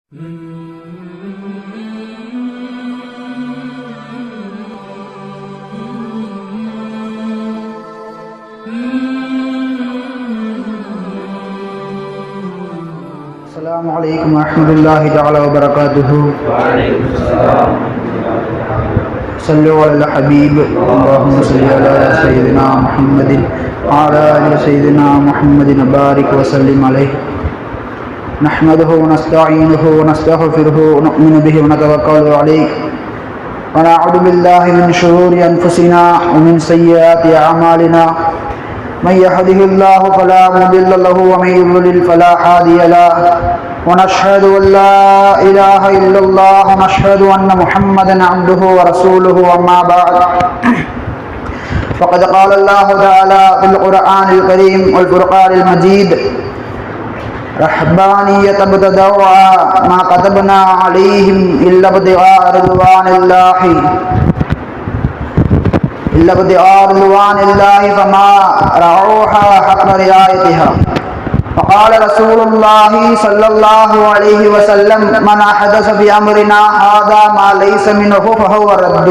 السلام عليكم ورحمة الله تعالى وبركاته. صلوا على الحبيب اللهم صل على سيدنا محمد وعلى آل سيدنا محمد وبارك وسلم عليه. نحمده ونستعينه ونستغفره ونؤمن به ونتوكل عليه ونعوذ بالله من شرور أنفسنا ومن سيئات أعمالنا. من يهده الله فلا مضل له ومن يضلل فلا هادي له. ونشهد أن لا إله إلا الله ونشهد أن محمدا عبده ورسوله. أما بعد فقد قال الله تعالى في القرآن الكريم والفرقان المجيد: رهبانية ابتدعوها ما كتبنا عليهم إلا ابتغاء رضوان الله فما رعوها حق رعايتها. فقال رسول الله صلى الله عليه وسلم: من أحدث في أمرنا هذا ما ليس منه فهو رد.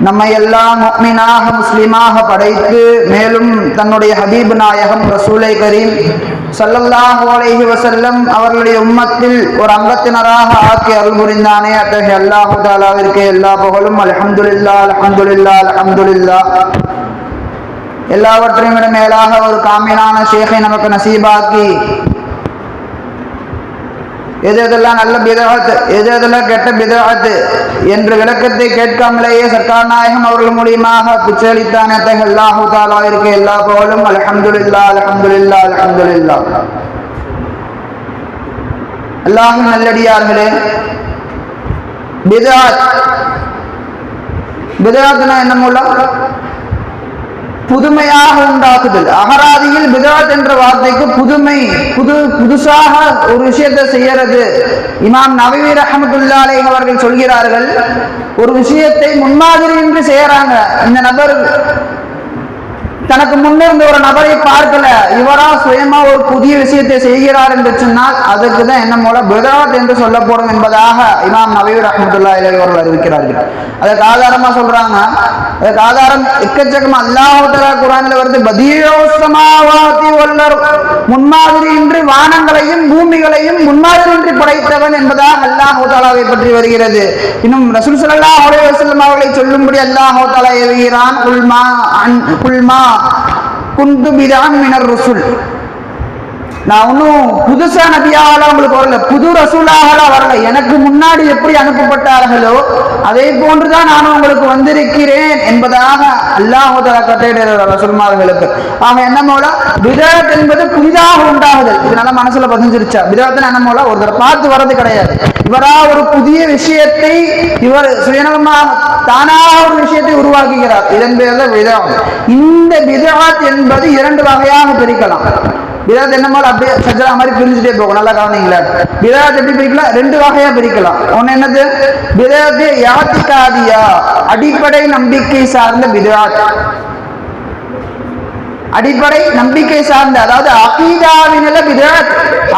நம்மை எல்லாம் முஃமினாக முஸ்லிமாக படைத்து மேலும் தன்னுடைய ஹபீப் நாயகம் ரசூலை கரீம் ஸல்லல்லாஹு அலைஹி வஸல்லம் அவர்களுடைய உம்மத்தில் ஒரு அங்கத்தினராக ஆக்கி அருள் புரிந்தானே, அத்தகைய அல்லாஹ் தஆலாவிற்கு எல்லா புகழும். அல்ஹம்துலில்லாஹ் அல்ஹம்துலில்லாஹ் அல்ஹம்துலில்லாஹ். எல்லாவற்றையும் விட மேலாக ஒரு காமிலான ஷேഖை நமக்கு நசீபாக்கி எது எதெல்லாம் நல்ல பிதஅத் எது எதெல்லாம் கெட்ட பிதஅத் என்ற விளக்கத்தை கேட்காமலேயே சர்க்கார் நாயகம் அவர்கள் மூலியமாக பிச்சளித்தானே, அத்தகைய அல்லாஹ் தஆலாவிற்கு எல்லா புகழும். அல்ஹம்துலில்லாஹ் அல்ஹம்துலில்லாஹ் அல்ஹம்துலில்லாஹ். அல்லாஹ்வின் நல்லடியார்களே, பிதஅத்னா என்ன மூலம்? புதுமையாக உண்டாக்குதல். அகராதியில் பிதஅத் என்ற வார்த்தைக்கு புதுமை, புதுசாக ஒரு விஷயத்தை செய்யறது. இமாம் நவவி ரஹ்மத்துல்லாஹி அலைஹி அவர்கள் சொல்கிறார்கள், ஒரு விஷயத்தை முன்மாதிரியின்றி செய்யறாங்க. இந்த நபர் தனக்கு முன்னிருந்த ஒரு நபரை பார்க்கல, இவரா சுயமா ஒரு புதிய விஷயத்தை செய்கிறார் என்று சொன்னால் அதுக்கு தான் என்ன மூலம் பிதஅத் என்று சொல்லப்படும் என்பதாக இமாம் நவவி ரஹ்மத்துல்லாஹி அலைஹி அவர்கள் அறிவிக்கிறார்கள். அதுக்கு ஆதாரமா சொல்றாங்க, அதுக்கு ஆதாரம் எக்கச்சக்கம் அல்லாஹ் தஆலா குர்ஆனில் வருது: பதீஉஸ் ஸமாவாதி வல் அர்த், முன்மாதிரியின்றி வானங்களையும் பூமிகளையும் முன்மாதிரியின்றி படைத்தவன் என்பதாக அல்லாஹ் தஆலாவை பற்றி வருகிறது. இன்னும் ரசூல் ஸல்லல்லாஹு அலைஹி வஸல்லம் அவர்களை சொல்லும்படி அல்லாஹ் தஆலா ஏவுகிறான்: குல்மா குந்து பிதான் மினர் ரசூல். நான் ஒன்னும் புதுசா நபியாக உங்களுக்கு வரல, புது ரசூலாக வரல. எனக்கு முன்னாடி எப்படி அனுப்பப்பட்டார்களோ அதே போன்றுதான் நான் உங்களுக்கு வந்திருக்கிறேன் என்பதாக அல்லாஹ் தஆலா கட்டளையிடுகிறார் ரசூல்மார்களுக்கு. ஆக என்ன மூல பிதஅத் என்பது புதிதாக உண்டாகுதல். இதனால மனசுல பதிஞ்சிருச்சா? பிதஅத் என்ன மூல ஒருத்தர் பார்த்து வர்றது கிடையாது. இவரா ஒரு புதிய விஷயத்தை இவர் சுயநலமாக தானாக ஒரு விஷயத்தை உருவாக்குகிறார். இதன் பேர்ல பிதஅத். இந்த பிதஅத் என்பது இரண்டு வகையாக பிரிக்கலாம். பிதஅத் என்ன மாதிரி அப்படியே சஜ்ஜா மாதிரி பிரிஞ்சுட்டே போகும். நல்லா கவனிங்களா? பிதஅத் எப்படி பிரிக்கலாம்? ரெண்டு வகையா பிரிக்கலாம். ஒன்னு என்னது? பிதஅத் இஅ்திகாதியா, அடிப்படை நம்பிக்கை சார்ந்த பிதஅத். அடிப்படை நம்பிக்கை சார்ந்த, அதாவது அகீதாவினில பிதஅத்,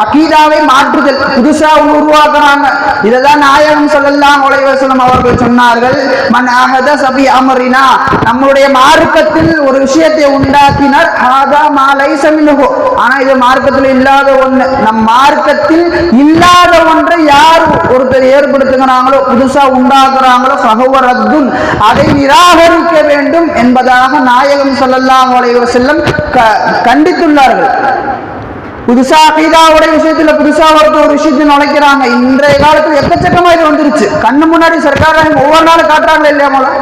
அகீதாவை மாற்றுதல், புதுசா உருவாக்குறாங்க. இததான் நாயகம் ஸல்லல்லாஹு அலைஹி வஸல்லம் அவர்கள் சொன்னார்கள்: மன் அஹதஸ ஃபீ அம்ரினா, நம்முடைய மார்க்கத்தில் ஒரு விஷயத்தை உண்டாக்கினார், ஹாதா மா லைஸ மின்ஹு, ஆனா இது மார்க்கத்தில் இல்லாத ஒன்று. நம் மார்க்கத்தில் இல்லாத ஒன்றை யார் ஒருத்தர் ஏற்படுத்துகிறாங்களோ, புதுசா உண்டாக்குறாங்களோ, ஃபஹுவ ரத்துன், அதை நிராகரிக்க வேண்டும் என்பதாக நாயகம் ஸல்லல்லாஹு அலைஹி வஸல்லம் கண்டித்துள்ளார்கள். புதுசா அகீதாவுடைய விஷயத்துல புதுசா ஒரு விஷயத்தை நுழைக்கிறாங்க. இன்றைய காலத்தில் எக்கச்சக்கமா இது வந்துருச்சு. கண்ணு முன்னாடி சர்க்கார் ஒவ்வொரு நாளும் காட்டுறாங்க இல்லையா? மூலம்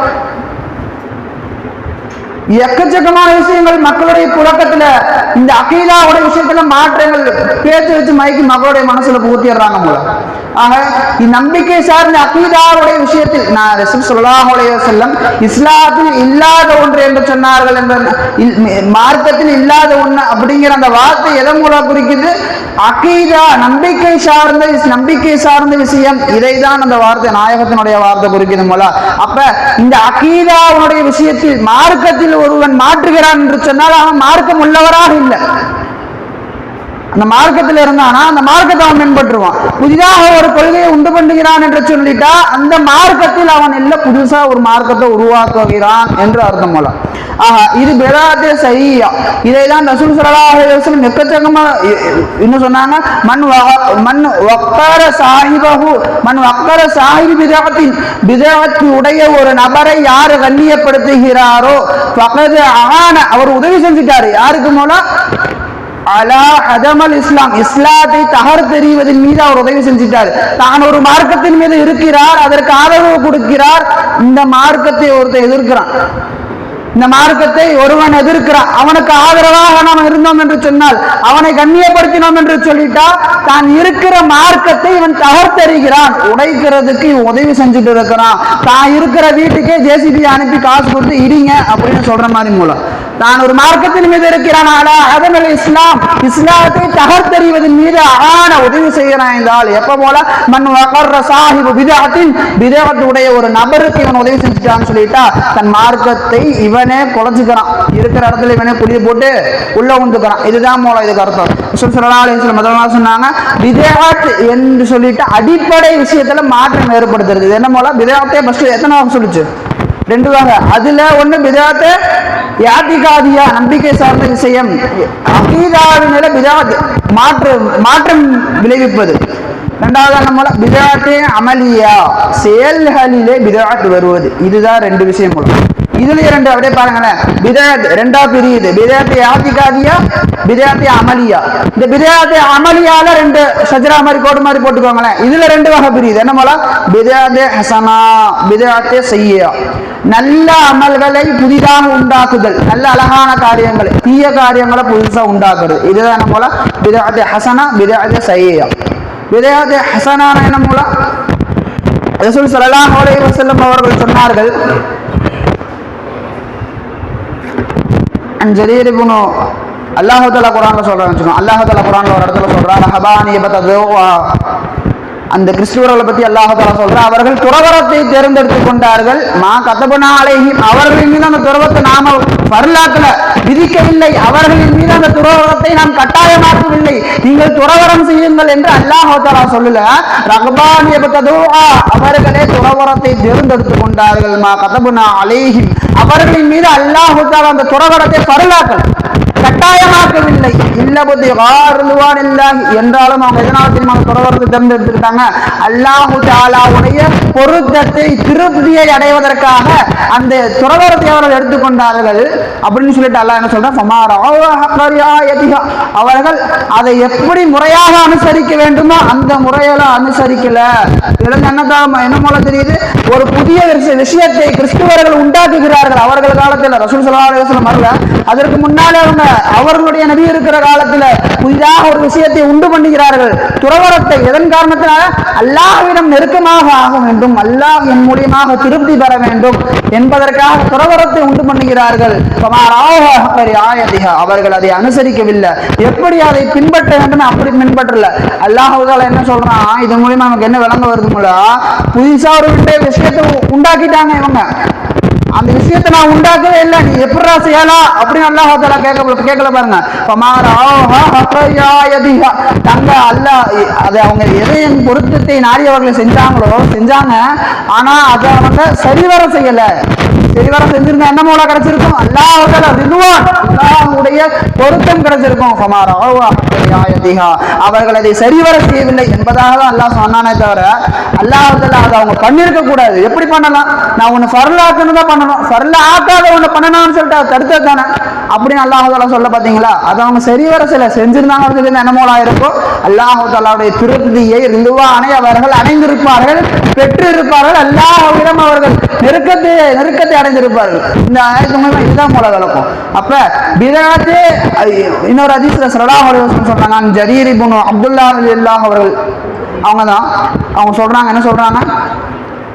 எக்கச்சக்கமான விஷயங்கள் மக்களுடைய புழக்கத்துல இந்த அகீதாவுடைய விஷயத்துல மாற்றங்கள் பேச்சு வச்சு மைக்கு மக்களுடைய மனசுல புகுத்திடுறாங்க மூலம். ஆக நம்பிக்கை சார்ந்த அகீதாவுடைய விஷயத்தில் நான் ரசூல் ஸல்லல்லாஹு அலைஹி வஸல்லம் இஸ்லாத்தில் இல்லாத ஒன்று என்று சொன்னார்கள். என்ற மார்க்கத்தில் இல்லாத ஒன்று அப்படிங்கிற அந்த வார்த்தை எதன் மூலம் குறிக்குது? அகீதா, நம்பிக்கை சார்ந்த விஷயம். இதைதான் அந்த வார்த்தை நாயகத்தினுடைய வார்த்தை குறிக்குது மூலம். அப்ப இந்த அகீதாவுடைய விஷயத்தில் மார்க்கத்தில் ஒருவன் மாற்றுகிறான் என்று சொன்னால் அவன் மார்க்கம் உள்ளவராக இல்லை. அந்த மார்க்கத்தில் இருந்தானா அந்த மார்க்கத்தை அவன் பின்பற்றுவான். புதிதாக ஒரு கொள்கையை உண்டு பண்ணுகிறான் என்று சொல்லிட்டா அந்த மார்க்கத்தில் அவன் இல்ல புதுசா ஒரு மார்க்கத்தை உருவாக்குகிறான் என்று அர்த்தம் போல. இது பிதாஅத்தே சஹீஹா. இதைதான் ரசூல் ஸல்லல்லாஹு அலைஹி வஸல்லம் எக்கச்சக்கமா என்ன சொன்னாங்க, மன் வக்கர சாஹிபஹு மன் வக்கர சாஹிபு பிதாஅத்தின், பிதாஅத் உடைய ஒரு நபரை யார் கண்ணியப்படுத்துகிறாரோ ஃபகத் ஆன, அவர் உதவி செஞ்சிட்டாரு. யாருக்கு மூலா அலா ஹதமல் இஸ்லாம், இஸ்லாத்தை தகர்த்தெறிவதன் மீது அவர் உதவி செஞ்சிட்டார். தான் ஒரு மார்க்கத்தின் மீது இருக்கிறார், அதற்கு ஆதரவு கொடுக்கிறார். இந்த மார்க்கத்தை ஒருத்தர் எதிர்க்கிறான், இந்த மார்க்கத்தை ஒருவன் எதிர்க்கிறான், அவனுக்கு ஆதரவாக நாம் இருந்தோம் என்று சொன்னால், அவனை கண்ணியப்படுத்தினோம் என்று சொல்லிட்டா தான் இருக்கிற மார்க்கத்தை இவன் தகர்த்தெறிகிறான், உடைக்கிறதுக்கு இவன் உதவி செஞ்சுட்டு இருக்கிறான். தான் இருக்கிற வீட்டுக்கே ஜேசிபி அனுப்பி காசு கொடுத்து இடிங்க அப்படின்னு சொல்ற மாதிரி மூலம் தான் ஒரு மார்க்கத்தின் மீது இருக்கிறான். அதனால் இஸ்லாம், இஸ்லாத்தை தகர்த்தெறிவதன் மீது ஆன உதவி செய்கிறான் என்றால் எப்ப போல மன் வகர்ர சாஹிபு பிதாஅத்தின், பிதாஅத்துடைய ஒரு நபருக்கு இவன் உதவி செஞ்சுட்டான்னு சொல்லிட்டா தன் மார்க்கத்தை இவனே குலைச்சுக்கிறான். இருக்கிற இடத்துல இவனே புளிய போட்டு உள்ள வந்துக்கிறான். இதுதான் மூலம் இதுக்கு அர்த்தம். ரசூல் ஸல்லல்லாஹு அலைஹி வஸல்லம் முதல்ல சொன்னாங்க, பிதாஅத் என்று சொல்லிட்டு அடிப்படை விஷயத்துல மாற்றம் ஏற்படுத்துறது. என்ன மூலம் பிதாஅத்தே ஃபர்ஸ்ட் எத்தனை வகை சொல்லுச்சு? 2 வகை. அதுல ஒண்ணு பிதாஅத் யாத்திகாதியா, நம்பிக்கை சார்ந்த விஷயம், அகீதாவினில பிதாஅத் மாற்றம் விளைவிப்பது. 2வது நம்ம பிதாஅத் அமலியா, செயல்களிலே பிதாஅத் வருவது. இதுதான் 2 விஷயம் மூலம். இதுல 2 அப்படியே பாருங்களேன். பிதாஅத் 2ஆ பிரியுது, பிதாஅத் யாத்திகாதியா, பிதாஅத் அமலியா. இந்த பிதாஅத் அமலியால 2 ஷஜரா மாதிரி கோடு மாதிரி போட்டுக்கோங்களேன். இதுல 2 வகை பிரியுது. என்ன போல பிதாஅத் ஹசனா, பிதாஅத் சய்யியா. நல்ல அமல்களை புதிதாக உண்டாக்குதல், நல்ல அழகான காரியங்கள், தீய காரியங்களை புதுசா உண்டாக்குறது. இதுதான் என்ன போல பிதாஅத் ஹசனா, பிதாஅத் சய்யியா. பிதாஅத் ஹசனா என்ன போல ரசூல் ஸல்லல்லாஹு அலைஹி வஸல்லம் அவர்கள் சொன்னார்கள், ஜரீர் இப்னு அல்லாஹ் தஆலா குர்ஆன்ல சொல்றாங்க, அல்லாஹ் தஆலா குர்ஆன்ல ஒரு இடத்துல சொல்றாரு, ஹபானியபதோ, அந்த கிறிஸ்துவர்களை பத்தி அல்லாஹ் தஆலா சொல்றார், அவர்கள் துறவரத்தை தேர்ந்தெடுத்துக் கொண்டார்கள். மா கதபனா அலைஹிம், அவர்களின் மீது அந்த துறவரத்தை நாம பரலாக்கல விதிக்கவில்லை, அவர்களின் மீது அந்த துறவரத்தை நாம் கட்டாயமாக்கவில்லை, நீங்கள் துறவரம் செய்யுங்கள் என்று அல்லாஹ் தஆலா சொல்லல. ரஹபானியபதோ, அவர்களே துறவரத்தை தேர்ந்தெடுத்துக் கொண்டார்கள். மா கதபனா அலைஹிம், அவர்களின் மீது அல்லாஹ் தஆலா அந்த துறவரத்தை பரலாக்கல, கட்டாயமாக்கவில்லை. இல்லபதி கார்லுவான் இல்லாஹி, என்றாலும் அவங்க எதனால தெரியுமா துறவரத்தை தேர்ந்தெடுத்துக்கிட்டாங்க? அல்லாஹு தஆலாவுடைய பொருத்தத்தை, திருப்தியை அடைவதற்காக அந்த துறவரத்தை அவர்கள் எடுத்துக்கொண்டார்கள் அப்படின்னு சொல்லிட்டு அல்லாஹ் என்ன சொல்றான், அவர்கள் அதை எப்படி முறையாக அனுசரிக்க வேண்டுமோ அந்த முறையில அனுசரிக்கல. என்ன போல தெரியுது, ஒரு புதிய விஷயத்தை கிறிஸ்துவர்கள் உண்டாக்குகிறார்கள். அவர்கள் காலத்தில் ரசூல் ஸல்லல்லாஹு அலைஹி வஸல்லம் வரல, அதற்கு முன்னாலே அவங்க அவர்களுடைய நபி இருக்கிற காலத்துல புதிதாக ஒரு விஷயத்தை உண்டு பண்ணுகிறார்கள், துறவரத்தை. எதன் காரணத்தினால? அல்லாஹ்விடம் நெருக்கமாக ஆக வேண்டும், அல்லாஹ் என் மூலியமாக திருப்தி பெற வேண்டும் என்பதற்காக துறவரத்தை உண்டு பண்ணுகிறார்கள். அவர்கள் அதை அனுசரிக்கவில்லை, எப்படி அதை பின்பற்ற வேண்டும் அப்படி பின்பற்றல. அல்லாஹ் என்ன சொல்றான், இது மூலியமா நமக்கு என்ன விளங்க வருதுங்களா, புதுசா ஒரு விஷயத்தை உண்டாக்கிட்டாங்க இவங்க, அந்த விஷயத்தை நான் உண்டாக்கவே இல்லை, நீ எப்படா செய்யலாம் அப்படின்னு அல்லாஹ் தஆலா கேட்கல பாருங்க. தங்க அல்லாஹ் அது அவங்க எதையும் பொருத்தத்தை நாடியவர்களை செஞ்சாங்க, ஆனா அதை அவங்க சரிவர செய்யல. சரிவர செஞ்சிருந்தா என்ன மூலம் கிடைச்சிருக்கும்? அல்லாஹ்வுடைய பொருத்தம் கிடைச்சிருக்கும். அவர்கள் அதை சரிவர செய்யவில்லை என்பதாக தான் அல்லாஹ் சொன்னானே தவிர அல்லாஹ் தஆலா அதை அவங்க பண்ணிருக்க கூடாது. எப்படி பண்ணலாம்? நான் உன்னை ஃபர்லாக்கணும் தான் பண்ணணும், ஃபர்லா ஆக்காத உன்னை பண்ணணும்னு சொல்லிட்டு அதை தடுத்தது தானே அப்படின்னு அல்லாஹ் தஆலா சொல்ல பார்த்தீங்களா? அதை அவங்க சரிவர செஞ்சிருந்தாங்க என்ன மூலம் இருக்கும்? அல்லாஹ் தஆலாவுடைய திருப்தியை, ரிதுவானை அவர்கள் அடைந்திருப்பார்கள், பெற்று இருப்பார்கள், அல்லாஹ்விடம் அவர்கள் நெருக்கத்தை அடைந்திருப்பார்கள். இந்த ஆயத்து மூலமா இதுதான் மூல விளக்கம். அப்ப பிதாஅத், இன்னொரு ஹதீஸ்ல ஸல்லல்லாஹு அலைஹி வஸல்லம் சொல்றாங்க, ஜரீர் இப்னு அப்துல்லாஹ் ரலியல்லாஹு அவர்கள் அவங்க சொல்றாங்க, என்ன சொல்றாங்க,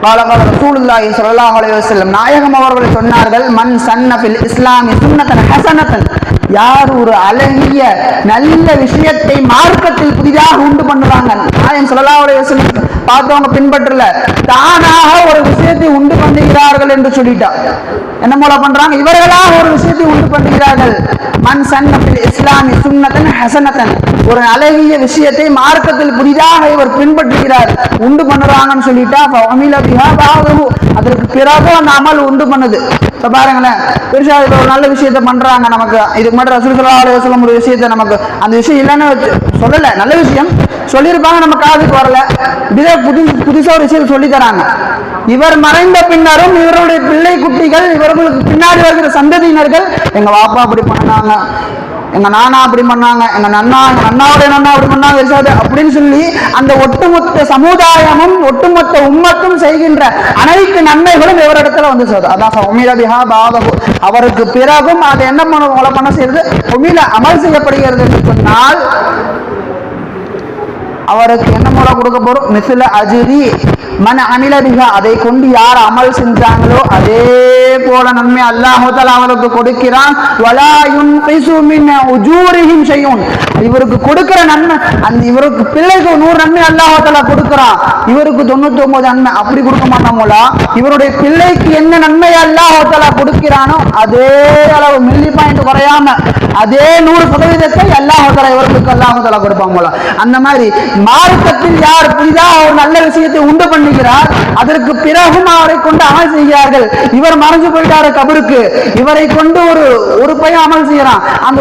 காலகால ரசூலுல்லாஹி ஸல்லல்லாஹு அலைஹி வஸல்லம் நாயகம் அவர்கள் சொன்னார்கள், மன் சன்ன ஃபில் இஸ்லாமி சுன்னத்தன் ஹஸனத்தன், யார் ஒரு அழகிய நல்ல விஷயத்தை மார்க்கத்தில் புதிதாக உண்டு பண்ணுவாங்க, நாயகம் ஸல்லல்லாஹு அலைஹி வஸல்லம் பார்த்தவங்க பின்பற்றல, தானாக ஒரு விஷயத்தை உண்டு பண்ணுகிறார்கள் என்று சொல்லிட்டா. என்ன மூல பண்றாங்க? இவர்களாக ஒரு விஷயத்தை உண்டு பண்ணுகிறார்கள். மன் சன்ன ஃபில் இஸ்லாமி சுன்னத்தன் ஹஸனத்தன், ஒரு அழகிய விஷயத்தை மார்க்கத்தில் புதிதாக இவர் பின்பற்றுகிறார், உண்டு பண்ணுறாங்கன்னு சொல்லிட்டா, அதற்கு பிறகு அந்த அமல் உண்டு பண்ணுது. இப்போ பாருங்களேன், பெருசா ஒரு நல்ல விஷயத்த பண்றாங்க, நமக்கு இதுக்கு மட்டும் ரசூல் ஸல்லல்லாஹு அலைஹி வஸல்லம் ஒரு விஷயத்தை நமக்கு அந்த விஷயம் இல்லைன்னு சொல்லலை, நல்ல விஷயம் சொல்லியிருப்பாங்க, நம்ம காதுக்கு வரல, இதே புதுசா ஒரு விஷயம் சொல்லி தராங்க. இவர் மறைந்த பின்னரும் இவருடைய பிள்ளை குட்டிகள், இவர்களுக்கு பின்னாடி வருகிற சந்ததியினர்கள், எங்க வாப்பா அப்படி பண்ணாங்க, எங்க நானா அப்படி பண்ணாங்க, எங்க நன்னாவுடைய நன்னா அப்படி பண்ணாங்க அப்படின்னு சொல்லி அந்த ஒட்டுமொத்த சமுதாயமும் ஒட்டுமொத்த உம்மத்தும் செய்கின்ற அனைத்து நன்மைகளும் இவரிடத்துல வந்து சொல்றது. அதான் அவருக்கு பிறகும் அதை என்ன பண்ண செய்யறது, உமில அமல் செய்யப்படுகிறது என்று சொன்னால் அவருக்கு என்ன மூலம் கொடுக்க போறோம்? மிஸ்ல அஜ்ரி மன் அமில பிஹா, அதை கொண்டு யார் அமல் செஞ்சாங்களோ அதே போல நன்மை அல்லாஹ் தஆலா அவருக்கு கொடுக்கிறான். வலா யுன்கிசு மின் உஜூரிஹிம் ஷைஉன், இவருக்கு கொடுக்கிற நன்மை, அந்த இவருக்கு பிள்ளைக்கு 100 நன்மை அல்லாஹ் தஆலா கொடுக்கிறான், இவருக்கு 99 நன்மை அப்படி கொடுக்க மாட்டாங்களா? இவருடைய பிள்ளைக்கு என்ன நன்மை அல்லாஹ் தஆலா கொடுக்கிறானோ அதே அளவு மில்லி பாயிண்ட் குறையாம அதே 100% அல்லாஹ் தஆலா இவருக்கு அல்லாஹ் தஆலா கொடுப்பாங்க போல. அந்த மாதிரி மார்க்கத்தில் யார் புதிதாக ஒரு நல்ல விஷயத்தை உண்டு பண்ணுகிறார், அதற்கு பிறகும் அவரை கொண்டு அமல் செய்கிறார்கள். இவர் மறைஞ்சு போயிட்டாரு கபருக்கு, இவரை கொண்டு ஒரு பையன் அமல் செய்யறான், அந்த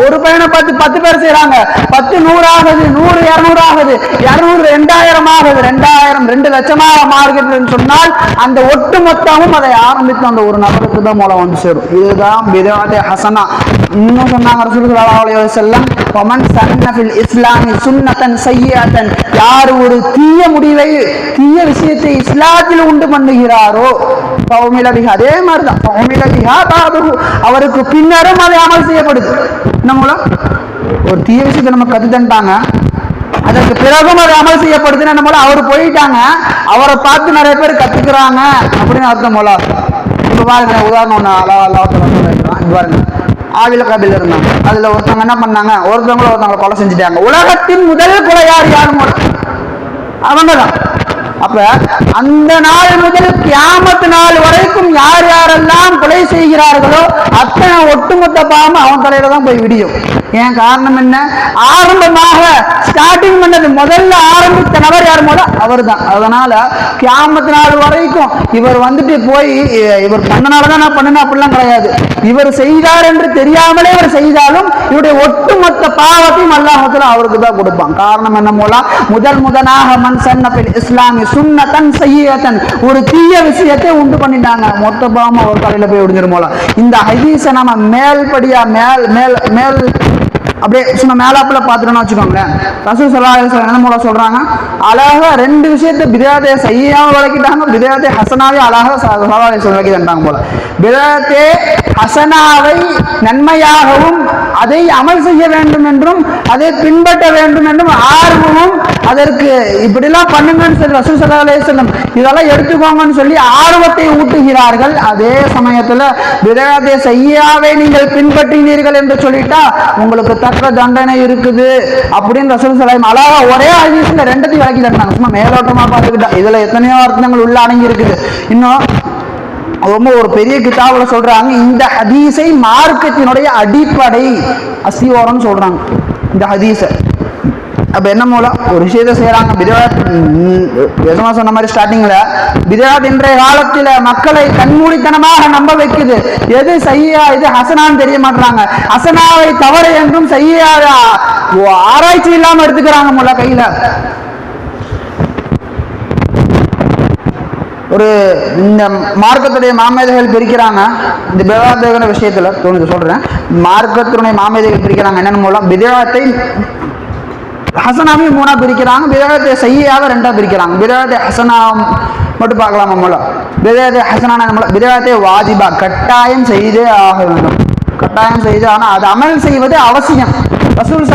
ஒரு பையனை பார்த்து 10 பேர் செய்யறாங்க, 10 100 ஆகுது, 100 200 ஆகுது, 200 2000 ஆகுது, 2000 2 லட்சமாக மாறுகிறது சொன்னால் அந்த ஒட்டு மொத்தமும் அதை ஆரம்பித்து அந்த ஒரு நபருக்கு தான் மூலம் வந்து சேரும். இதுதான் பித்அத் ஹஸனா. இன்னும் சொன்னாங்க ரசூல் ஸல்லல்லாஹு அலைஹி வஸல்லம், வமன் சன்ன ஃபில் இஸ்லாமி சுன்னத்தன் சய்யிஅத்தன், யார் ஒரு தீய முடிவை தீய விஷயத்தை இஸ்லாத்தில் உண்டு பண்ணுகிறாரோ ஃபௌமில பிஹா, அதே மாதிரிதான் ஃபௌமில பிஹா பாதுஹு, அவருக்கு பின்னரும் அதை அமல் செய்யப்படுது. நம்மள ஒரு தீய விஷயத்தை நம்ம கத்து தந்தாங்க, அதற்கு பிறகும் அது அமல் செய்யப்படுதுன்னு நம்மள அவர் போயிட்டாங்க, அவரை பார்த்து நிறைய பேர் கத்துக்கிறாங்க அப்படின்னு அர்த்தம் போல. இப்ப பாருங்க, உதாரணம் ஒண்ணு அல்லாஹ் பாருங்க, ஆவில கபில இருந்தாங்க, அதுல ஒருத்தவங்க என்ன பண்ணாங்க, ஒருத்தவங்களை கொலை செஞ்சுட்டாங்க. உலகத்தின் முதல் கொலையார் யாரும் அவங்கதான். அப்ப அந்த நாள் முதல் கியாமத் நாள் வரைக்கும் யார் யாரெல்லாம் கொலை செய்கிறார்களோ அத்தனை ஒட்டுமொத்த பாவம் அவன் தலையில தான் போய் விடியும். ஏன் காரணம் என்ன? ஆரம்பமாக ஸ்டார்டிங் பண்ணது முதல்ல ஆரம்பித்த நபர் யார் போல அவர் தான். அதனால கியாமத் நாள் வரைக்கும் இவர் வந்துட்டு போய் இவர் பண்ணனாலதான் நான் பண்ணேன் அப்படிலாம் கிடையாது. இவர் செய்தார் என்று தெரியாமலே இவர் செய்தாலும் இவருடைய ஒட்டுமொத்த பாவத்தையும் அல்லாஹ் அவருக்கு தான் கொடுப்பான். காரணம் என்ன போல? முதலாக மன் சன்ன ஃபில் இஸ்லாமி சுன்னத்தன் சய்யிஅத்தன், ஒரு தீய விஷயத்தை உண்டு பண்ணிட்டாங்க, மொத்த பாவம் அவர் தலையில போய் விடுஞ்சிரும் போல. இந்த ஹதீஸை நம்ம மேல்படியா மேல் அப்படியே சும்மா மேலாப்புல பார்த்துட்டோம்னு வச்சுக்கோங்களேன். ரசூல் ஸல்லல்லாஹு அலைஹி வஸல்லம் என்ன மூலம் சொல்றாங்க, அழகா 2 விஷயத்தை பித்அத்தை சய்யிஆவை விளக்கிட்டாங்க, பித்அத்தை ஹஸனாவை அழகா ஸல்லல்லாஹு அலைஹி வஸல்லம் விளக்கி தந்தாங்க போல. பித்அத்தை ஹஸனாவை நன்மையாகவும் அதை அமல் செய்ய வேண்டும் என்றும் அதை பின்பற்ற வேண்டும் என்றும் ஆர்வமும், அதற்கு இப்படிலாம் பண்ணுங்கன்னு சொல்லி ரசூல் ஸல்லல்லாஹு அலைஹி வஸல்லம் இதெல்லாம் எடுத்துக்கோங்கன்னு சொல்லி ஆர்வத்தை ஊட்டுகிறார்கள். அதே சமயத்துல பித்அத்தை சய்யிஆவை நீங்கள் பின்பற்றினீர்கள் என்று சொல்லிட்டா உங்களுக்கு தக்க தண்டனை இருக்குது அப்படின்னு ரசூல் ஸல்லல்லாஹு அலைஹி வஸல்லம் அழகா ஒரே ஹதீஸ்ல 2த்தையும் விளக்கி தந்தாங்க. சும்மா மேலோட்டமா பார்த்துக்கிட்டா இதுல எத்தனையோ அர்த்தங்கள் உள்ள அடங்கி இருக்குது. இன்னும் ரொம்ப ஒரு பெரிய கிதாபுல சொல்றாங்க, இந்த ஹதீஸை மார்க்கத்தினுடைய அடிப்படை அஸ்திவாரம்னு சொல்றாங்க இந்த ஹதீஸை. அப்ப என்ன மூலம் ஒரு விஷயத்தை செய்யறாங்க, பித்அத் எதமா சொன்ன மாதிரி ஸ்டார்டிங்ல பித்அத் இன்றைய காலத்துல மக்களை கண்மூடித்தனமாக நம்ப வைக்குது. எது சய்யிஆ எது ஹஸனான்னு தெரிய மாட்டாங்க. ஹஸனாவை தவறு என்றும் சய்யிஆவை ஆராய்ச்சி இல்லாம எடுத்துக்கிறாங்க முல்ல கையில. ஒரு இந்த மார்க்கத்துடைய மாமேதைகள் பிரிக்கிறாங்க இந்த பித்அத் விஷயத்துல தோணுது சொல்றேன். மார்க்கத்துடைய மாமேதைகள் பிரிக்கிறாங்க என்னன்னு மூலம் பித்அத்தை ஹஸனாவையும் 3ஆ பிரிக்கிறாங்க, பித்அத்தை சய்யிஆவை 2ஆ பிரிக்கிறாங்க. பித்அத்தை ஹஸனா மட்டும் பார்க்கலாமா மூலம்? பித்அத்தை ஹஸனான மூலம் பித்அத்தை வாஜிபா, கட்டாயம் செய்தே ஆக வேண்டும், கட்டாயம் செய்து, ஆனால் அது அமல் செய்வது அவசியம். ரசூல்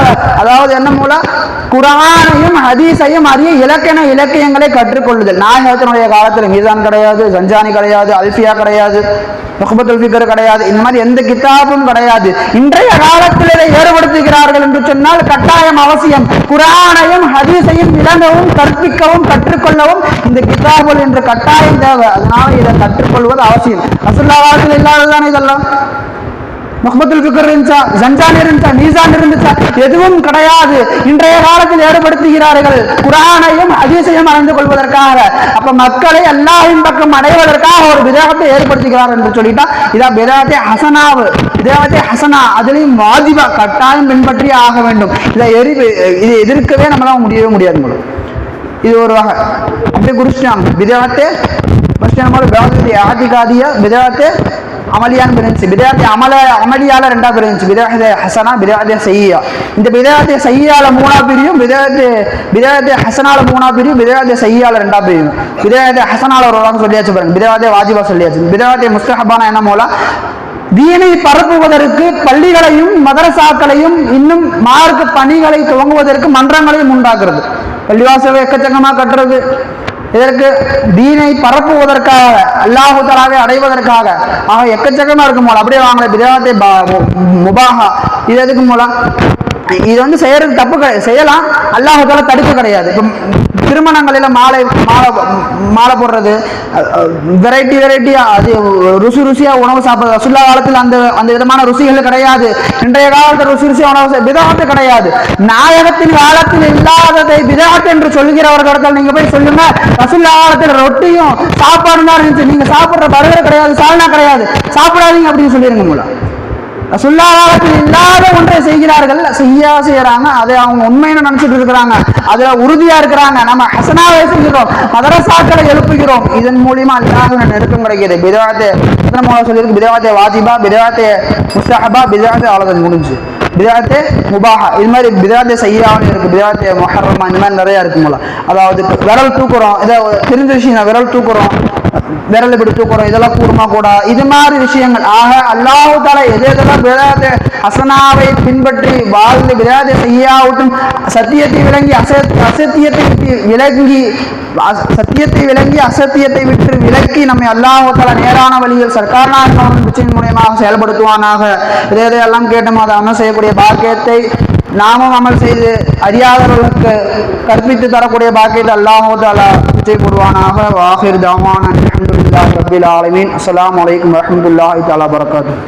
அதாவது என்ன மூலம் குர்ஆனையும் ஹதீஸையும் அறிய இலக்கியங்களை கற்றுக்கொள்ளுதல். நாயகத்தினுடைய காலத்தில் மீசான் கிடையாது, ஜஞ்சானி கிடையாது, அல்ஃபியா கிடையாது, நுக்பத்துல் ஃபிக்ர் கிடையாது, இந்த மாதிரி எந்த கிதாபும் கிடையாது. இன்றைய காலத்தில் இதை ஏற்படுத்துகிறார்கள் என்று சொன்னால் கட்டாயம் அவசியம். குர்ஆனையும் ஹதீஸையும் விளங்கவும் கற்பிக்கவும் கற்றுக்கொள்ளவும் இந்த கிதாபுல் என்று கட்டாயம் தேவை. அதனால இதை கற்றுக்கொள்வது அவசியம். ரசூலுல்லாஹி காலத்தில் இல்லாததானே இதெல்லாம். நுக்பத்துல் ஃபிக்ர் இருந்துச்சா, ஜஞ்சான் இருந்துச்சா, மீசான் இருந்துச்சா? எதுவும் கிடையாது. இன்றைய காலத்தில் ஏற்படுத்துகிறார்கள் குர்ஆனையும் ஹதீஸையும் அறிந்து கொள்வதற்காக. அப்ப மக்களை அல்லாஹ்வின் பக்கம் அடைவதற்காக ஒரு பிதஅத்தை ஏற்படுத்துகிறார் என்று சொல்லிட்டா இதான் பிதஅத்தே ஹஸனாவு. பிதஅத்தே ஹஸனா அதுலயும் வாஜிபா கட்டாயம் பின்பற்றி ஆக வேண்டும். இதை எதிர்க்கவே நம்மளால முடியவே முடியாது. இது ஒரு வகை. அப்படியே குறிச்சிட்டாங்க பிதஅத்தே பிதஅத்தே அமலியான்னு பிரிஞ்சு. பிதஅத்தே அமலியால ரெண்டா பிரிஞ்சு. பிதஅத்தே ஹஸனா, பிதஅத்தே சய்யியா. இந்த பிதஅத்தே சய்யியால மூணா பிரியும், பிதஅத்தே ஹஸனால மூணா பிரியும், பிதஅத்தே சய்யியால ரெண்டா பிரியும். பிதஅத்தே ஹஸனால ஒரு வாரம் சொல்லியாச்சு பாருங்க, பிதஅத்தே வாஜிபா சொல்லியாச்சு. பிதஅத்தே முஸ்தஹபான என்ன மூலா தீனை பரப்புவதற்கு பள்ளிகளையும் மதரசாக்களையும் இன்னும் மார்க்க பணிகளை துவங்குவதற்கு மன்றங்களையும் உண்டாக்குறது. பள்ளிவாசலை எக்கச்சக்கமாக கட்டுறது இதற்கு தீனை பரப்புவதற்காக, அல்லாஹு தஆலாவை அடைவதற்காக. ஆக எக்கச்சக்கமா இருக்கும் போல அப்படியே வாங்கல பிதஅத்தே முபாஹா. இது எதுக்கு மூலம் இது வந்து செய்யறது தப்பு செய்யலாம், அல்லாஹு தஆலா தடுக்க கிடையாது. இப்போ திருமணங்களில் மாலை போடுறது, வெரைட்டியா அது ருசியா உணவு சாப்பிடுறது. ரசூலுல்லாஹி காலத்தில் அந்த விதமான ருசிகள் கிடையாது. இன்றைய காலத்தில் ருசியா உணவு பிதஅத்து கிடையாது. நாயகத்தின் காலத்தில் இல்லாததை பிதஅத் என்று சொல்கிறவர்களிடத்தில் நீங்க போய் சொல்லுங்க, ரசூலுல்லாஹி காலத்தில் ரொட்டியும் சாப்பாடு தான் இருந்துச்சு, நீங்க சாப்பிடுற பர்கர் கிடையாது, சால்னா கிடையாது, சாப்பிடாதீங்க அப்படின்னு சொல்லிருங்க மூலம். ரசூலுல்லாஹி காலத்தில் இல்லாத ஒன்றை செய்கிறார்கள், செய்யறாங்க. அதை அவங்க உண்மைன்னு நினைச்சிட்டு இருக்கிறாங்க, அதுல உறுதியா இருக்கிறாங்க. நம்ம ஹஸனாவை செய்கிறோம், மதரசாக்களை எழுப்புகிறோம், இதன் மூலியமா அல்லாஹ்வின் நெருக்கம் கிடைக்கிறது. பிதஅத்தே எத்தனை மூலம் சொல்லியிருக்கு? பிதஅத்தே வாஜிபா, பிதஅத்தே முஸ்தஹபா, பிதஅத்தே அவ்வளவு முடிஞ்சு. பிதஅத்தே முபாஹா, இது மாதிரி பிதஅத்தே சய்யியாவும் இருக்கு, பிதஅத்தே முஹர்ரமா, இந்த மாதிரி நிறைய இருக்கு மூலம். அதாவது விரல் தூக்குறோம், இதை தெரிஞ்ச விஷயம், விரல் தூக்குறோம், விரல் இப்படி தூக்குறோம், இதெல்லாம் கூடுமா கூட, இது மாதிரி விஷயங்கள். ஆக அல்லாஹு தஆலா எதெல்லாம் பிதஅத்தே ஹஸனாவை பின்பற்றி வாழ்ந்து பிதஅத்தே சய்யியாவுட்டும் சத்தியத்தை விளங்கி அசத்தியத்தை விட்டு விலக்கி நம்மை அல்லாஹு தஆலா நேரான வழியில் சர்க்காரான மூலமாக செயல்படுத்துவானாக. இதையெல்லாம் கேட்டோம் அதை அமல் செய்யக்கூடிய பாக்கியத்தை நாமும் அமல் செய்து அறியாதவர்களுக்கு கற்பித்து தரக்கூடிய பாக்கியத்தை அல்லாஹு தஆலா நிச்சயப்படுவானாக. வாஹிர் தஅவானா அல்ஹம்துலில்லாஹி ரப்பில் ஆலமீன். அஸ்ஸலாமு அலைக்கும் வரஹ்மத்துல்லாஹி தஆலா வபரகாத்துஹு.